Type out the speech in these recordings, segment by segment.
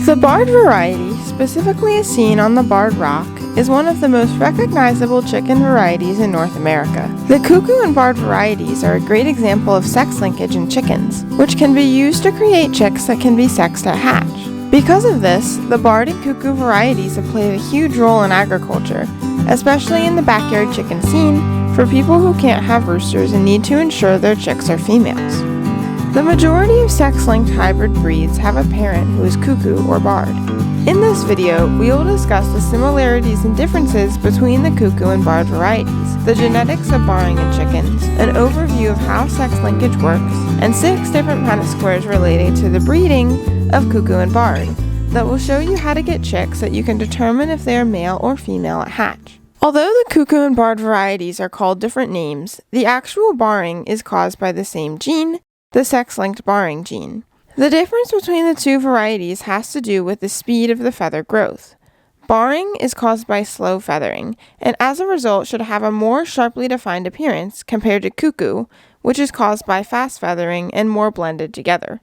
The barred variety, specifically as seen on the barred rock, is one of the most recognizable chicken varieties in North America. The cuckoo and barred varieties are a great example of sex linkage in chickens, which can be used to create chicks that can be sexed at hatch. Because of this, the barred and cuckoo varieties have played a huge role in agriculture, especially in the backyard chicken scene for people who can't have roosters and need to ensure their chicks are females. The majority of sex-linked hybrid breeds have a parent who is cuckoo or barred. In this video, we will discuss the similarities and differences between the cuckoo and barred varieties, the genetics of barring in chickens, an overview of how sex linkage works, and 6 different Punnett squares related to the breeding of cuckoo and barred that will show you how to get chicks that you can determine if they are male or female at hatch. Although the cuckoo and barred varieties are called different names, the actual barring is caused by the same gene, the sex-linked barring gene. The difference between the two varieties has to do with the speed of the feather growth. Barring is caused by slow feathering, and as a result should have a more sharply defined appearance compared to cuckoo, which is caused by fast feathering and more blended together.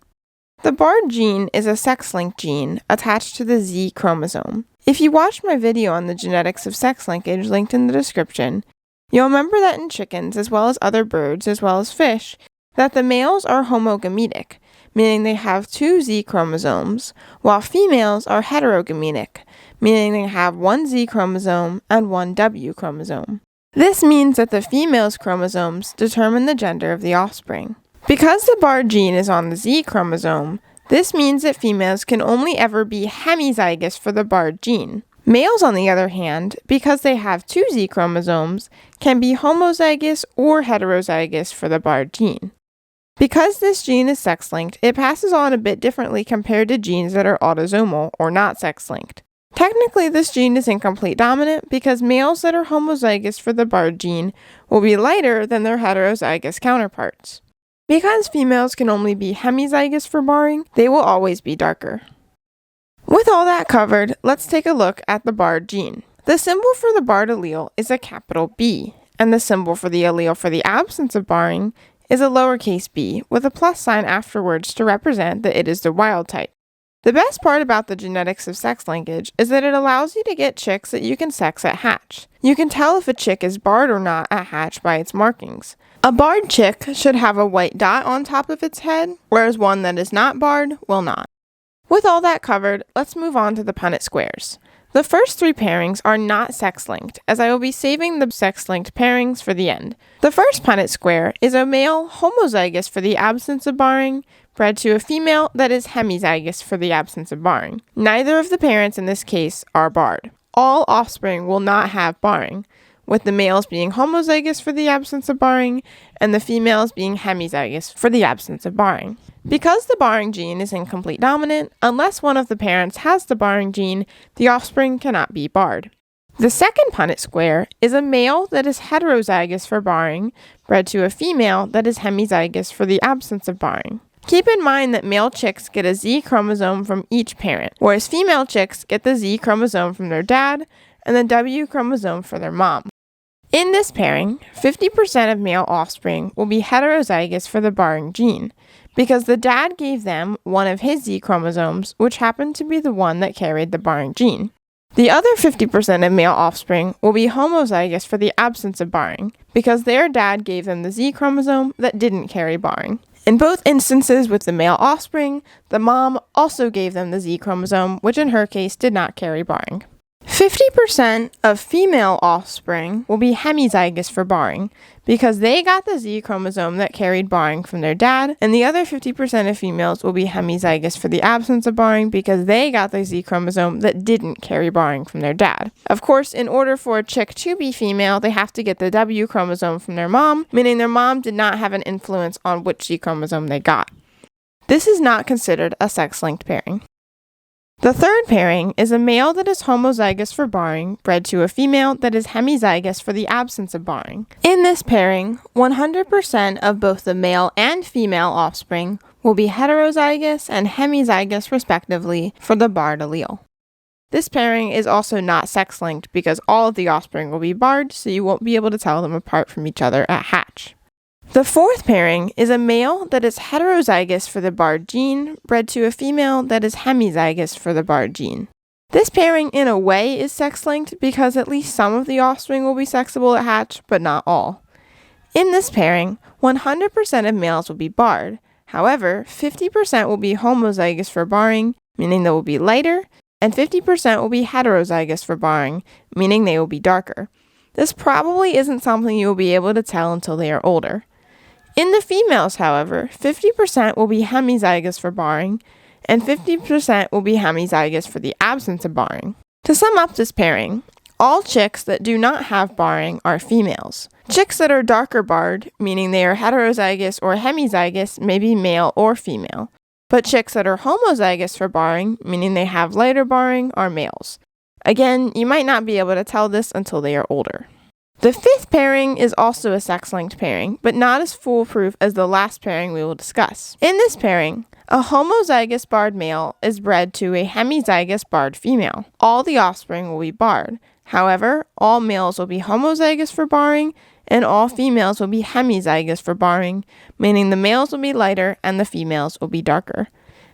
The barred gene is a sex-linked gene attached to the Z chromosome. If you watched my video on the genetics of sex linkage linked in the description, you'll remember that in chickens, as well as other birds, as well as fish, that the males are homogametic, meaning they have 2 Z chromosomes, while females are heterogametic, meaning they have 1 Z chromosome and 1 W chromosome. This means that the female's chromosomes determine the gender of the offspring. Because the barred gene is on the Z chromosome, this means that females can only ever be hemizygous for the barred gene. Males, on the other hand, because they have 2 Z chromosomes, can be homozygous or heterozygous for the barred gene. Because this gene is sex-linked, it passes on a bit differently compared to genes that are autosomal or not sex-linked. Technically, this gene is incomplete dominant because males that are homozygous for the barred gene will be lighter than their heterozygous counterparts. Because females can only be hemizygous for barring, they will always be darker. With all that covered, let's take a look at the barred gene. The symbol for the barred allele is a capital B, and the symbol for the allele for the absence of barring is a lowercase b with a plus sign afterwards to represent that it is the wild type. The best part about the genetics of sex linkage is that it allows you to get chicks that you can sex at hatch. You can tell if a chick is barred or not at hatch by its markings. A barred chick should have a white dot on top of its head, whereas one that is not barred will not. With all that covered, let's move on to the Punnett squares. The first 3 pairings are not sex-linked, as I will be saving the sex-linked pairings for the end. The first Punnett square is a male homozygous for the absence of barring, bred to a female that is hemizygous for the absence of barring. Neither of the parents in this case are barred. All offspring will not have barring, with the males being homozygous for the absence of barring, and the females being hemizygous for the absence of barring. Because the barring gene is incomplete dominant, unless one of the parents has the barring gene, the offspring cannot be barred. The second Punnett square is a male that is heterozygous for barring, bred to a female that is hemizygous for the absence of barring. Keep in mind that male chicks get a Z chromosome from each parent, whereas female chicks get the Z chromosome from their dad and the W chromosome for their mom. In this pairing, 50% of male offspring will be heterozygous for the barring gene, because the dad gave them one of his Z chromosomes, which happened to be the one that carried the barring gene. The other 50% of male offspring will be homozygous for the absence of barring, because their dad gave them the Z chromosome that didn't carry barring. In both instances with the male offspring, the mom also gave them the Z chromosome, which in her case did not carry barring. 50% of female offspring will be hemizygous for barring, because they got the Z chromosome that carried barring from their dad, and the other 50% of females will be hemizygous for the absence of barring because they got the Z chromosome that didn't carry barring from their dad. Of course, in order for a chick to be female, they have to get the W chromosome from their mom, meaning their mom did not have an influence on which Z chromosome they got. This is not considered a sex-linked pairing. The third pairing is a male that is homozygous for barring, bred to a female that is hemizygous for the absence of barring. In this pairing, 100% of both the male and female offspring will be heterozygous and hemizygous respectively for the barred allele. This pairing is also not sex-linked because all of the offspring will be barred, so you won't be able to tell them apart from each other at hatch. The fourth pairing is a male that is heterozygous for the barred gene bred to a female that is hemizygous for the barred gene. This pairing in a way is sex-linked because at least some of the offspring will be sexable at hatch, but not all. In this pairing, 100% of males will be barred. However, 50% will be homozygous for barring, meaning they will be lighter, and 50% will be heterozygous for barring, meaning they will be darker. This probably isn't something you will be able to tell until they are older. In the females, however, 50% will be hemizygous for barring, and 50% will be hemizygous for the absence of barring. To sum up this pairing, all chicks that do not have barring are females. Chicks that are darker barred, meaning they are heterozygous or hemizygous, may be male or female. But chicks that are homozygous for barring, meaning they have lighter barring, are males. Again, you might not be able to tell this until they are older. The fifth pairing is also a sex-linked pairing, but not as foolproof as the last pairing we will discuss. In this pairing, a homozygous barred male is bred to a hemizygous barred female. All the offspring will be barred. However, all males will be homozygous for barring, and all females will be hemizygous for barring, meaning the males will be lighter and the females will be darker.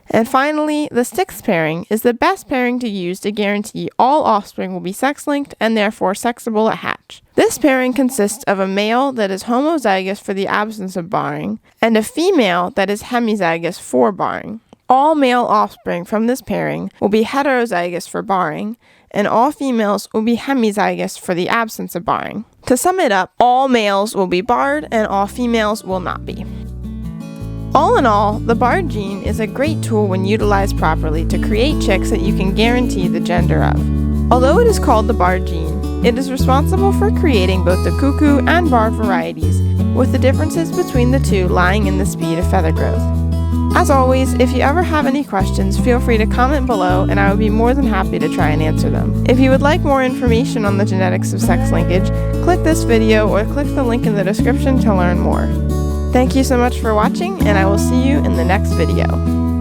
And finally, the sixth pairing is the best pairing to use to guarantee all offspring will be sex-linked and therefore sexable at hatch. This pairing consists of a male that is homozygous for the absence of barring, and a female that is hemizygous for barring. All male offspring from this pairing will be heterozygous for barring, and all females will be hemizygous for the absence of barring. To sum it up, all males will be barred and all females will not be. All in all, the barred gene is a great tool when utilized properly to create chicks that you can guarantee the gender of. Although it is called the barred gene, it is responsible for creating both the cuckoo and barred varieties, with the differences between the two lying in the speed of feather growth. As always, if you ever have any questions, feel free to comment below and I would be more than happy to try and answer them. If you would like more information on the genetics of sex linkage, click this video or click the link in the description to learn more. Thank you so much for watching, and I will see you in the next video.